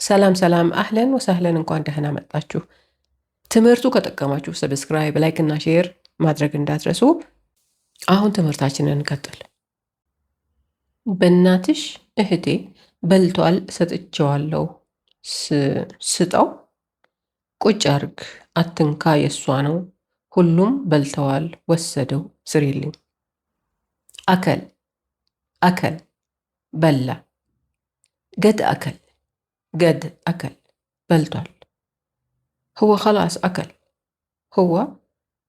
ሰላም ሰላም አህለን ወሰህለን እንኳን ደህና መጣችሁ። ትምህርቱ ከጠቀማችሁ ሰብስክራይብ፣ ላይክ እና ሼር ማድረግ እንዳትረሱ። አሁን ትምህርታችንን እንቀጥል። በእናትሽ እህቴ በልቷል ሰጥቼዋለሁ። ስጠው። ቁጭ አርግ አትንካ የሷ ነው። ሁሉም በልተዋል ወሰደው ስሪልኝ። አከል አከል በላ። قد أكل قد أكل بلتول. هو خلاص أكل هو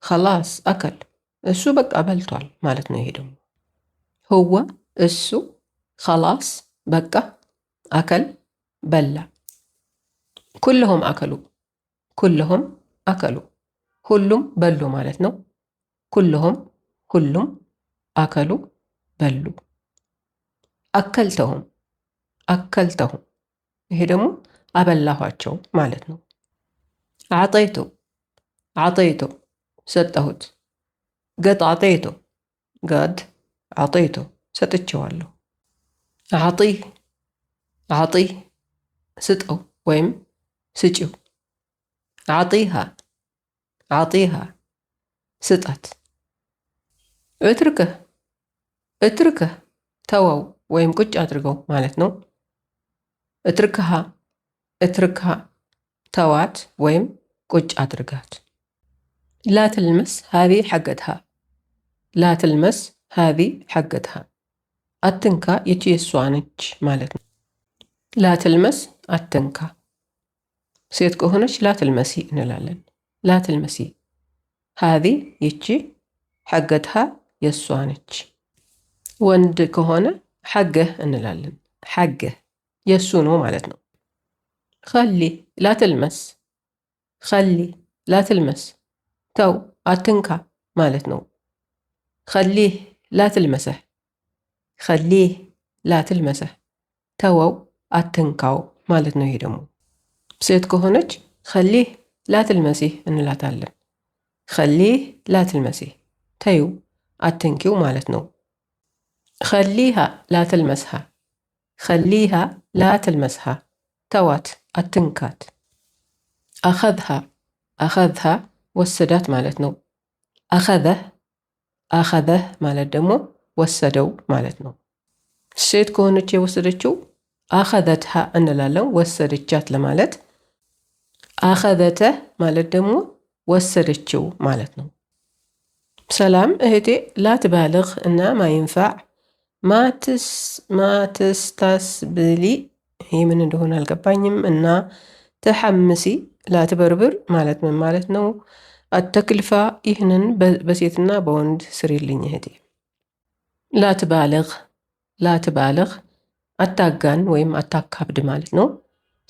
خلاص أكل እሱ በቃ በልቷል ማለት ነው። ይሄ ደግሞ هو እሱ خلاص በቃ أكل በላ። كلهم أكلوا كلهم أكلوا ሁሉም በሉ ማለት ነው። كلهم ሁሉም أكلوا በሉ። أكلتهم أكلتهم ይሄ ደግሞ አበላኋቸው ማለት ነው። አጠይቱ አጠይቱ ሰጠሁት። قد أعطيته قد أعطيته ሰጥቼዋለሁ። أعطيه أعطيه ስጠው ወይም ስጪው። أعطيها أعطيها ስጣት። اتركه اتركه ተወው ወይም ቁጭ አድርገው ማለት ነው። اتركها اتركها توات ويم ቁጭ አድርጋት። لا تلمس هذه حقتها لا تلمس هذه حقتها አትንካ ይቺ የሷ ነች ማለት ነው። لا تلمس አትንካ። ሴት ከሆነች لا تلمسي እንላለን። لا تلمسي هذه ይቺ حقتها የሷ ነች። ወንድ ከሆነ حقه እንላለን። حقه የሱ ነው ማለት ነው። خلي لا تلمس خلي لا تلمس ተው አትንካ ማለት ነው። خليه لا تلمسه خليه لا تلمسه ተወው አትንካው ማለት ነው። ይሄ ደግሞ ሴት ከሆነች خليه لا تلمسيه እንላታለን። خليه لا تلمسيه ተይው አትንኪው ማለት ነው። خليها لا تلمسها خليها لا تلمسها توات التنكات. أخذها أخذها وسدات مالتنو. أخذه أخذه مالت دمو وسدو مالتنو. الشيت كونتشي وسدتشو أخذتها أن لالو وسدتشات لمالت. أخذته مالت دمو وسدتشو مالتنو. سلام اهتي لا تبالغ إنه ما ينفع ما تستسبلي هي من እንደሆነ አልገባኝም። እና ተሐምሲ ላትበርብር ማለት ምን ማለት ነው? አተክልፋ ይህንን በሴትና በወንድ ስሪልኝ እህቴ። ላትባልግ ላትባልግ አታጋን ወይም አታካብድ ማለት ነው።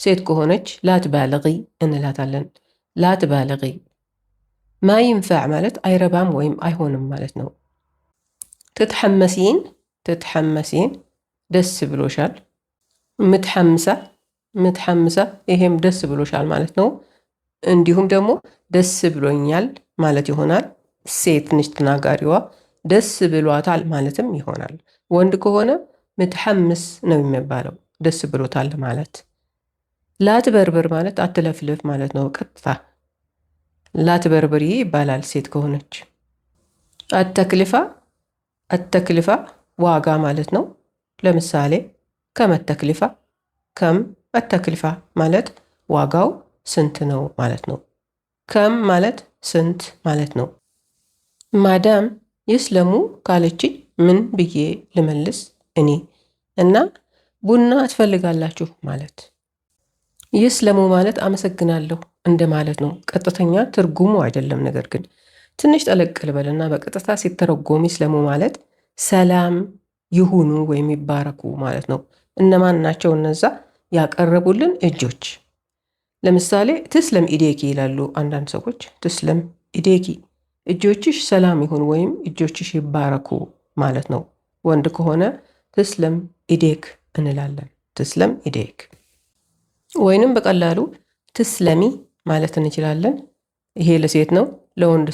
ሴት ከሆነች ላትባልጊ እንላታለን። ላትባልጊ። ማ ይንፋዕ ማለት አይረባም ወይም አይሆንም ማለት ነው። ትትሐመሲን ትትሐመሲን ደስ ብሎሻል። ምትሐምሳ ምትሐምሳ ይሄም ደስ ብሎሻል ማለት ነው። እንዲሁም ደግሞ ደስ ብሎኛል ማለት ይሆናል። ሴት ነች ተናጋሪዋ ደስ ብሏታል ማለትም ይሆናል። ወንድ ከሆነ ምትሐምስ ነው የሚባለው ደስ ብሎታል ማለት። ላትበርብር ማለት አትለፍልፍ ማለት ነው። ቀጥታ ላትበርብሪ ይባላል ሴት ከሆነች። አተክልፋ አተክልፋ ዋጋ ማለት ነው። ለምሳሌ ከም አተክልፋ ከም አተክልፋ ማለት ዋጋው ስንት ነው ማለት ነው። ከም ማለት ስንት ማለት ነው። ማዳም ይስለሙ ካለችኝ ምን ብዬ ልመልስ እኔ? እና ቡና ትፈልጋላችሁ ማለት። ይስለሙ ማለት አመሰግናለሁ እንደማለት ነው። ቀጥተኛ ትርጉሙ አይደለም። ነገር ግን ትንሽ ጠለቅ ልበልና በቀጥታ ሲተረጎም ይስለሙ ማለት ሰላም ይሁኑ ወይም ይባረኩ ማለት ነው። እነማን ናቸው እነዛ? ያቀረቡልን እጆች። ለምሳሌ ትስለም ኢዴኪ ይላሉ አንዳንድ ሰዎች። ትስለም ኢዴኪ እጆችሽ ሰላም ይሁን ወይም እጆችሽ ይባረኩ ማለት ነው። ወንድ ከሆነ ትስለም ኢዴክ እንላለን። ትስለም ኢዴክ። ወይንም በቀላሉ ትስለሚ ማለት እንችላለን። ይሄ ለሴት ነው። ለወንድ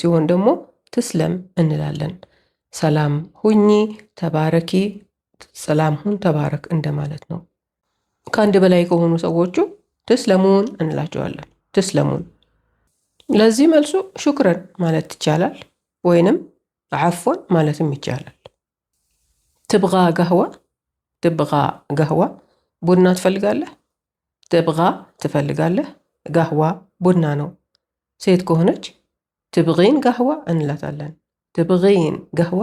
ሲሆን ደግሞ ትስለም እንላለን። ሰላም ሁኚ፣ ተባረኪ፣ ሰላም ሁን፣ ተባረክ እንደማለት ነው። ከአንድ በላይ ከሆኑ ሰዎቹ ትስለሙን እንላቸዋለን። ትስለሙን። ለዚህ መልሱ ሹክረን ማለት ይቻላል፣ ወይንም ዓፎን ማለትም ይቻላል። ትብጋ ገህዋ፣ ትብጋ ገህዋ ቡና ትፈልጋለህ? ትብጋ ትፈልጋለህ፣ ገህዋ ቡና ነው። ሴት ከሆነች ትብጊን ገህዋ እንላታለን። ትብጊን ገህዋ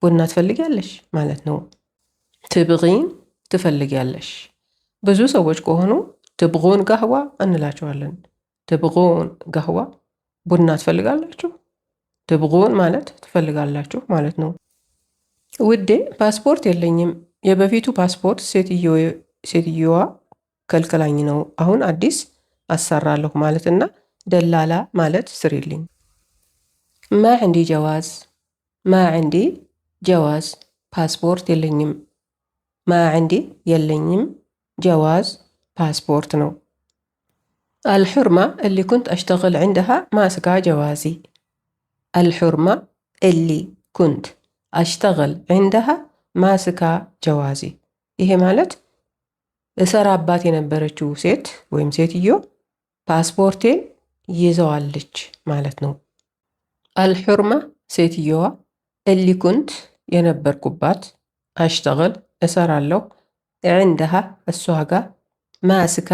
ቡና ትፈልጊያለሽ ማለት ነው። ትብጊን ትፈልጊያለሽ። ብዙ ሰዎች ከሆኑ ትብጉን ገህዋ እንላቸዋለን። ትብጉን ገህዋ ቡና ትፈልጋላችሁ። ትብጉን ማለት ትፈልጋላችሁ ማለት ነው። ውዴ ፓስፖርት የለኝም። የበፊቱ ፓስፖርት ሴትየዋ ከልክላኝ ነው። አሁን አዲስ አሰራለሁ ማለትና ደላላ ማለት ስሪልኝ። ማ ዕንዲ ጀዋዝ፣ ማ ዕንዲ ጀዋዝ ፓስፖርት የለኝም። ማ ዕንዲ የለኝም፣ ጀዋዝ ፓስፖርት ነው። አልሑርማ እሊ ኩንት አሽተግል ዕንደሃ ማስካ ጀዋዚ። አልሑርማ እሊ ኩንት አሽተግል ዕንደሃ ማስካ ጀዋዚ። ይሄ ማለት እሰራባት የነበረችው ሴት ወይም ሴትዮ ፓስፖርቴን ይዘዋለች ማለት ነው። አልሑርማ ሴትየዋ፣ እሊ ኩንት የነበርኩባት፣ አሽተግል እሰራለሁ፣ ዕንደሃ እሷ ጋ፣ ማስካ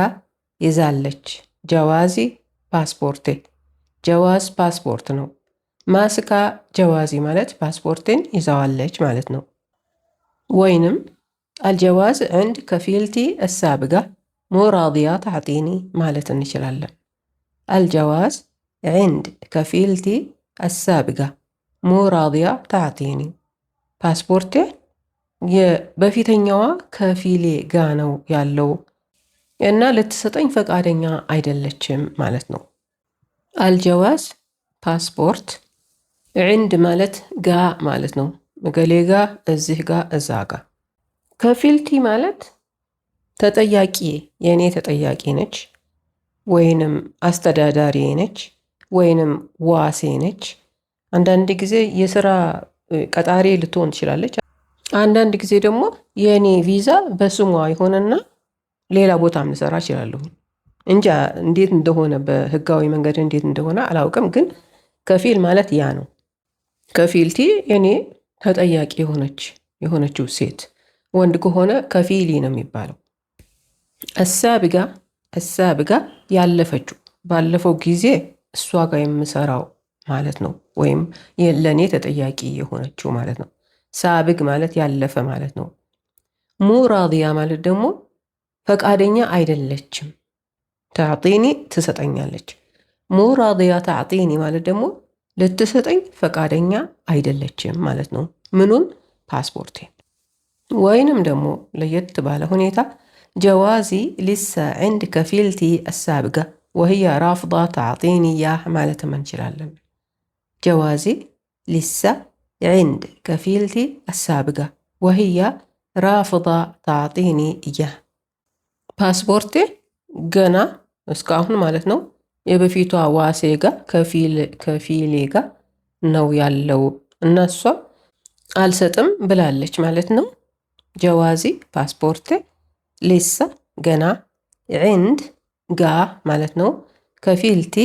ይዛለች፣ ጀዋዚ ፓስፖርቴ። ጀዋዝ ፓስፖርት ነው። ማስካ ጀዋዚ ማለት ፓስፖርቴን ይዘዋለች ማለት ነው። ወይንም አልጀዋዝ ዕንድ ከፊልቲ አሳብጋ ሞ ራዲያ ተዕጢኒ ማለት እንችላለን። አልጀዋዝ ዕንድ ከፊልቲ አሳብጋ ሞ ራዲያ ተዕጢኒ ፓስፖርቴ በፊተኛዋ ከፊሌ ጋ ነው ያለው እና ልትሰጠኝ ፈቃደኛ አይደለችም ማለት ነው። አልጀዋዝ ፓስፖርት፣ ዕንድ ማለት ጋ ማለት ነው። እገሌ ጋ፣ እዚህ ጋ፣ እዛ ጋ። ከፊልቲ ማለት ተጠያቂ፣ የእኔ ተጠያቂ ነች፣ ወይንም አስተዳዳሪ ነች፣ ወይንም ዋሴ ነች። አንዳንድ ጊዜ የስራ ቀጣሪ ልትሆን ትችላለች። አንዳንድ ጊዜ ደግሞ የእኔ ቪዛ በስሟ ይሆንና ሌላ ቦታም ልሰራ እችላለሁ። እንጃ እንዴት እንደሆነ በህጋዊ መንገድ እንዴት እንደሆነ አላውቅም፣ ግን ከፊል ማለት ያ ነው። ከፊልቲ የኔ ተጠያቂ የሆነችው ሴት፣ ወንድ ከሆነ ከፊሊ ነው የሚባለው። አሳብጋ ያለፈችው፣ ባለፈው ጊዜ እሷ ጋር የምሰራው ማለት ነው። ወይም ለእኔ ተጠያቂ የሆነችው ማለት ነው። ሳብግ ማለት ያለፈ ማለት ነው። ሙ ራዲያ ማለት ደግሞ ፈቃደኛ አይደለችም። ተዕጢኒ ትሰጠኛለች። ሙ ራዲያ ተዕጢኒ ማለት ደግሞ ልትሰጠኝ ፈቃደኛ አይደለችም ማለት ነው። ምኑን? ፓስፖርቴን። ወይንም ደግሞ ለየት ባለ ሁኔታ ጀዋዚ ሊሳ ዕንድ ከፊልቲ አሳብጋ ወህያ ራፍዳ ተዕጢኒ ያህ ማለትም እንችላለን። ጀዋዚ ሊሳ ዕንድ ከፊልቲ አሳብጋ ወህያ ራፍዳ ተዕጢኒ እያህ ፓስፖርቴ ገና እስካሁን ማለት ነው የበፊቷ ዋሴ ጋ ከፊሌ ጋ ነው ያለው እና እሷ አልሰጥም ብላለች ማለት ነው። ጀዋዚ ፓስፖርቴ፣ ሊሳ ገና፣ ዕንድ ጋ ማለት ነው፣ ከፊልቲ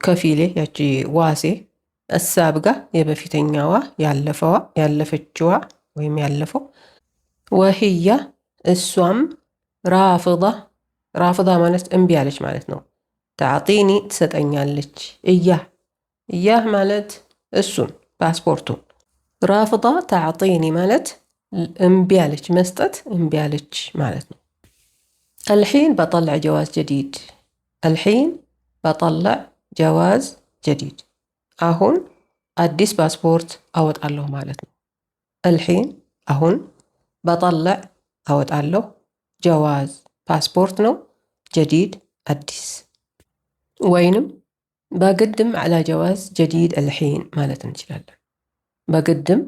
ከፊሌ ያቺ ዋሴ፣ አሳብጋ የበፊተኛዋ ያለፈችዋ ወይም ያለፈው፣ ወህያ እሷም፣ ራፍዳ ማለት እምቢ ያለች ማለት ነው። ተዕጢኒ ትሰጠኛለች። እያህ ማለት እሱን ፓስፖርቱን። ራፍዳ ተዕጢኒ ማለት እምቢ ያለች፣ መስጠት እምቢ ያለች ማለት ነው። አልሒን በጠልዕ ጀዋዝ ጀዲድ። አልሒን በጠልዕ ጀዋዝ ጀዲድ፣ አሁን አዲስ ፓስፖርት አወጣለሁ ማለት ነው። አልሒን አሁን፣ በጠልዕ አወጣለሁ፣ ጀዋዝ ፓስፖርት ነው፣ ጀዲድ አዲስ። ወይንም በቅድም ዓላ ጀዋዝ ጀዲድ አልሒን ማለት እንችላለን። በቅድም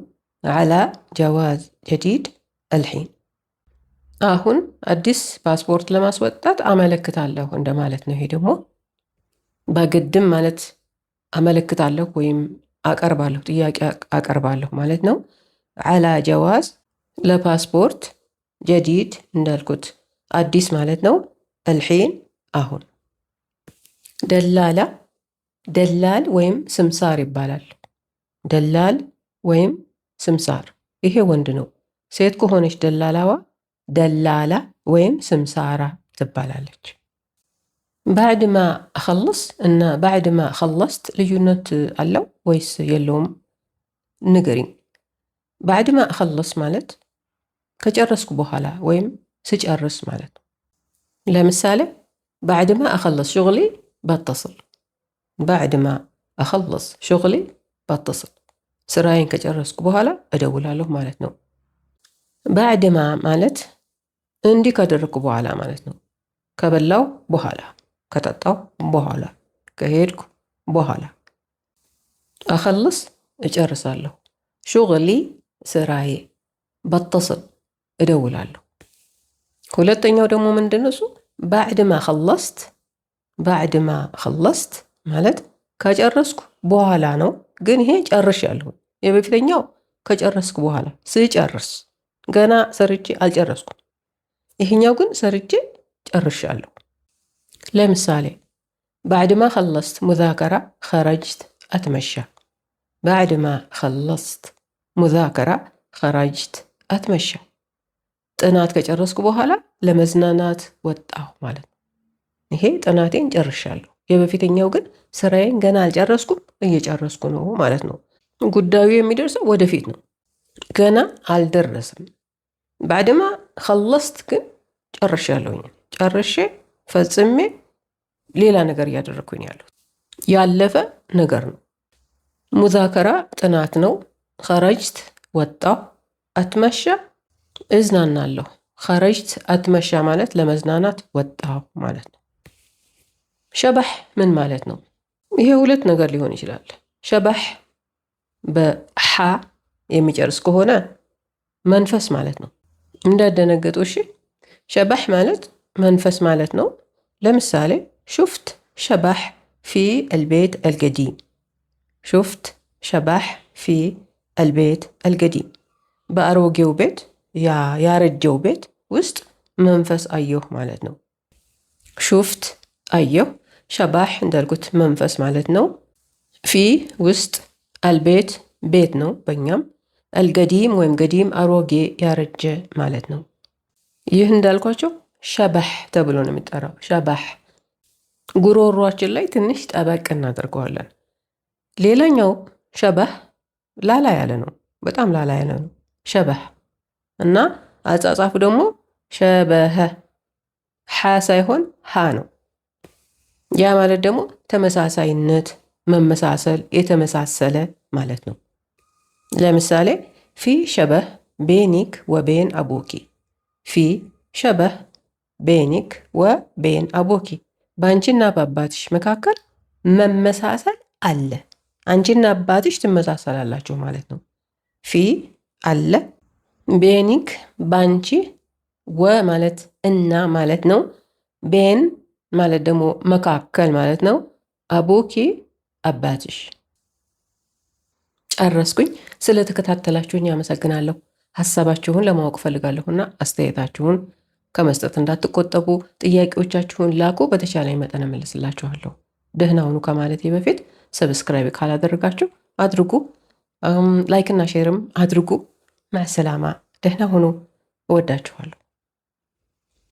ዓላ ጀዋዝ ጀዲድ አልሒን፣ አሁን አዲስ ፓስፖርት ለማስወጣት አመለክታለሁ እንደማለት ነው። ይሄ ደግሞ በቅድም ማለት አመለክታለሁ ወይም አቀርባለሁ፣ ጥያቄ አቀርባለሁ ማለት ነው። ዓላ ጀዋዝ ለፓስፖርት፣ ጀዲድ እንዳልኩት አዲስ ማለት ነው። አልሒን አሁን። ደላላ ደላል ወይም ስምሳር ይባላል። ደላል ወይም ስምሳር፣ ይሄ ወንድ ነው። ሴት ከሆነች ደላላዋ ደላላ ወይም ስምሳራ ትባላለች። ባዕድ ማ አኸልስ እና ባዕድ ማ ኸለስት ልዩነት አለው ወይስ የለውም? ንገሪኝ። ባዕድ ማ አኸልስ ማለት ከጨረስኩ በኋላ ወይም ስጨርስ ማለት ነው። ለምሳሌ ባዕድ ማ አኸልስ ሹግሊ በተስል፣ ባዕድ ማ አኸልስ ሹግሊ በተስል፣ ስራዬን ከጨረስኩ በኋላ እደውላለሁ ማለት ነው። ባዕድ ማ ማለት እንዲህ ካደረግኩ በኋላ ማለት ነው። ከበላው በኋላ፣ ከጠጣው በኋላ፣ ከሄድኩ በኋላ። አኸልስ እጨርሳለሁ፣ ሹግሊ ስራዬ፣ በተስል እደውላለሁ። ሁለተኛው ደግሞ ምንድን ነው? እሱ ባዕድ ማ ኸለስት። ባዕድ ማ ኸለስት ማለት ከጨረስኩ በኋላ ነው፣ ግን ይሄ ጨርሻለሁ። የበፊተኛው ከጨረስኩ በኋላ ስጨርስ፣ ገና ሰርቼ አልጨረስኩም። ይሄኛው ግን ሰርቼ ጨርሻለሁ። ለምሳሌ ባዕድ ማ ኸለስት ሙዛከራ ኸረጅት አትመሻ። ባዕድ ማ ኸለስት ሙዛከራ ኸረጅት አትመሻ፣ ጥናት ከጨረስኩ በኋላ ለመዝናናት ወጣሁ ማለት ነው። ይሄ ጥናቴን ጨርሻለሁ። የበፊተኛው ግን ስራዬን ገና አልጨረስኩም፣ እየጨረስኩ ነው ማለት ነው። ጉዳዩ የሚደርሰው ወደፊት ነው፣ ገና አልደረስም። ባዕድ ማ ኸለስት ግን ጨርሻለሁኝ፣ ጨርሼ ፈጽሜ ሌላ ነገር እያደረግኩኝ ያለሁት ያለፈ ነገር ነው። ሙዛከራ ጥናት ነው። ኸረጅት ወጣሁ፣ አትመሻ እዝናናለሁ። ኸረጅት አትመሻ ማለት ለመዝናናት ወጣሁ ማለት ነው። ሸባሕ ምን ማለት ነው? ይሄ ሁለት ነገር ሊሆን ይችላል። ሸባሕ በሓ የሚጨርስ ከሆነ መንፈስ ማለት ነው። እንዳደነገጡ እሺ። ሸባሕ ማለት መንፈስ ማለት ነው። ለምሳሌ ሹፍት ሸባሕ ፊ አልቤት አልገዲም። ሹፍት ሸባሕ ፊ አልቤት አልገዲም፣ በአሮጌው ቤት ያረጀው ቤት ውስጥ መንፈስ አየሁ ማለት ነው። ሹፍት አየሁ፣ ሸባሕ እንዳልኩት መንፈስ ማለት ነው። ፊ ውስጥ፣ አልቤት ቤት ነው በእኛም፣ አልገዲም ወይም ገዲም አሮጌ ያረጀ ማለት ነው። ይህ እንዳልኳቸው ሸባሕ ተብሎ ነው የሚጠራው። ሸባሕ ጉሮሯችን ላይ ትንሽ ጠበቅ እናደርገዋለን። ሌላኛው ሸባሕ ላላ ያለ ነው፣ በጣም ላላ ያለ ነው ሸባሕ። እና አጻጻፉ ደግሞ ሸበሀ፣ ሓ ሳይሆን ሃ ነው። ያ ማለት ደግሞ ተመሳሳይነት፣ መመሳሰል፣ የተመሳሰለ ማለት ነው። ለምሳሌ ፊ ሸበህ ቤኒክ ወቤን አቦኪ። ፊ ሸበህ ቤኒክ ወቤን አቦኪ፣ በአንቺና በአባትሽ መካከል መመሳሰል አለ። አንቺና አባትሽ ትመሳሰላላችሁ ማለት ነው። ፊ አለ፣ ቤኒክ ባንቺ፣ ወ ማለት እና ማለት ነው። ቤን ማለት ደግሞ መካከል ማለት ነው። አቦኪ አባትሽ። ጨረስኩኝ። ስለተከታተላችሁኝ አመሰግናለሁ። ሀሳባችሁን ለማወቅ ፈልጋለሁና አስተያየታችሁን ከመስጠት እንዳትቆጠቡ። ጥያቄዎቻችሁን ላኩ፣ በተቻለ መጠን እመልስላችኋለሁ። ደህና ሁኑ ከማለቴ በፊት ሰብስክራይብ ካላደረጋችሁ አድርጉ፣ ላይክና ሼርም አድርጉ። ማሰላማ፣ ደህና ሁኑ። እወዳችኋለሁ።